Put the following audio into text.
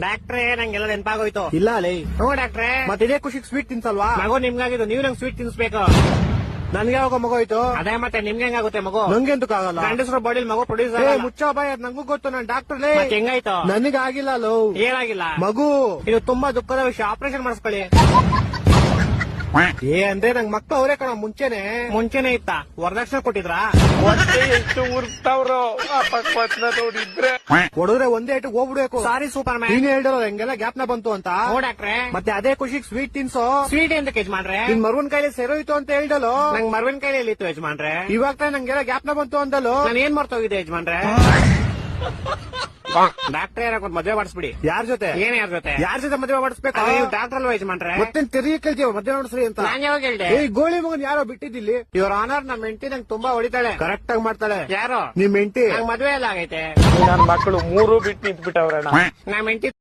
ಡಾಕ್ಟ್ರೇ ನಂಗೆಲ್ಲ ನೆನಪಾಗೋಯ್ತು. ಇಲ್ಲ ಲೇ, ಹ್ಞೂ ಡಾಕ್ಟ್ರೇ. ಮತ್ತೆ ಇದೇ ಖುಷಿಗೆ ಸ್ವೀಟ್ ತಿನ್ಸಲ್ವಾ? ಮಗು ನಿಮ್ಗಾಗಿದ್ದು, ನೀವು ನಂಗೆ ಸ್ವೀಟ್ ತಿನ್ಸ್ಬೇಕು. ನನ್ಗೆ ಯಾವಾಗ ಮಗು ಆಯ್ತು? ಅದೇ ಮತ್ತೆ ನಿಮ್ಗೆ ಹೆಂಗಾಗುತ್ತೆ ಮಗು? ನಂಗೆ ಎಂತಕ್ಕಾಗಲ್ಲ. ಗಂಡಸ್ರ ಬಾಡಿಲ್ ಮಗು ಪ್ರೊಡ್ಯೂಸ್ ಮುಚ್ಚ ಬಾಯ್, ಅದ್ ನಂಗೂ ಗೊತ್ತು, ನಾನ್ ಡಾಕ್ಟರ್ ಲೇ. ಮತ್ತೆ ಹೆಂಗಾಯ್ತು? ನನಗಾಗಿಲ್ಲ ಲೋ. ಏನಾಗಿಲ್ಲ ಮಗು ಇದು ತುಂಬಾ ದುಃಖದ ವಿಷಯ. ಆಪರೇಷನ್ ಮಾಡಿಸ್ಕೊಳ್ಳಿ. ಅಂದ್ರೆ ನಂಗ್ ಮಕ್ಳು ಅವರೇ ಕಣ ಮುಂಚೆನೆ. ಮುಂಚೆನೆ ಇತ್ತಾ? ವರದಕ್ಷಿಣೆ ಕೊಟ್ಟಿದ್ರಾ? ಎಷ್ಟು ಉರ್ತಾವ್ರೋ ಆ ಪಕ್ವತ್ನ ನೋಡಿದ್ರೆ. ಹೊಡೆದ್ರೆ ಒಂದೇ ಏಟಿಗೆ ಹೋಗ್ಬಿಡ್ಬೇಕು. ಸಾರಿ ಸೂಪರ್ ಮ್ಯಾನ್. ನೀನ್ ಹೇಳ್ದಲ್ಲ ಹೆಂಗೆಲ್ಲ ಗ್ಯಾಪ್ನ ಬಂತು ಅಂತ. ಹ್ಞೂ ಡಾಕ್ಟ್ರೇ. ಮತ್ತೆ ಅದೇ ಖುಷಿಗೆ ಸ್ವೀಟ್ ತಿನ್ಸೋ. ಸ್ವೀಟ್ ಎಂತ ಯಜಮಾನ್ರೆ? ನಿನ್ ಮರುವನ್ ಕೈಲಿ ಸೆರೋಯ್ತು ಅಂತ ಹೇಳ್ದಲ್ಲೋ. ನಂಗ್ ಮರ್ವಿನ ಕೈಲಿ ಇತ್ತು ಯಜಮಾನ್ರೆ. ಇವಾಗ ತಾನೇ ನಂಗೆಲ್ಲ ಗ್ಯಾಪ್ನ ಬಂತು ಅಂದಲ್ಲೋ. ನಾನು ಏನ್ ಮರ್ತೋಗಿದೆ ಯಜಮಾನ್ರೆ? ಡಾಕ್ಟ್ರೇ ಯಾರ ಮದ್ವೆ ಮಾಡಿಸ್ಬಿಡಿ. ಯಾರ್ ಜೊತೆ? ಏನ್ ಯಾರ ಜೊತೆ? ಯಾರ್ ಜೊತೆ ಮದುವೆ ಮಾಡಿಸ್ಬೇಕು? ನೀವು ಡಾಕ್ಟರ್ ಅಲ್ವಾ ಯಜಮಾನ್ರೆ? ಮತ್ತೆ ತೆರಿಗೆ ಕೇಳ್ತೀವ ಮದುವೆ ಮಾಡಿಸ್ರಿ ಅಂತ. ನಾನ್ ಯಾವಾಗ ಹೇಳ್ದೆ? ಏ ಗೋಳಿ ಮಗನ್ ಯಾರೋ ಬಿಟ್ಟಿದ್ದಿಲ್ಲಿ. ಇವ್ರ ಆನರ್ ನಮ್ಮ ಹೆಂಡತಿ ನಂಗೆ ತುಂಬಾ ಹೊಡಿತಾಳೆ. ಕರೆಕ್ಟ್ ಆಗಿ ಮಾಡ್ತಾಳೆ. ಯಾರು? ನಿಮ್ ಹೆಂಡತಿ. ನಂಗ್ ಮದ್ವೆ ಎಲ್ಲ ಆಗೈತೆ. ನನ್ ಮಕ್ಕಳು ಮೂರು ಬಿಟ್ಟು ನಿಂತ್ಬಿಟ್ಟವ್ರಣ್ಣ. ನಮ್ಮ ಹೆಂಡತಿ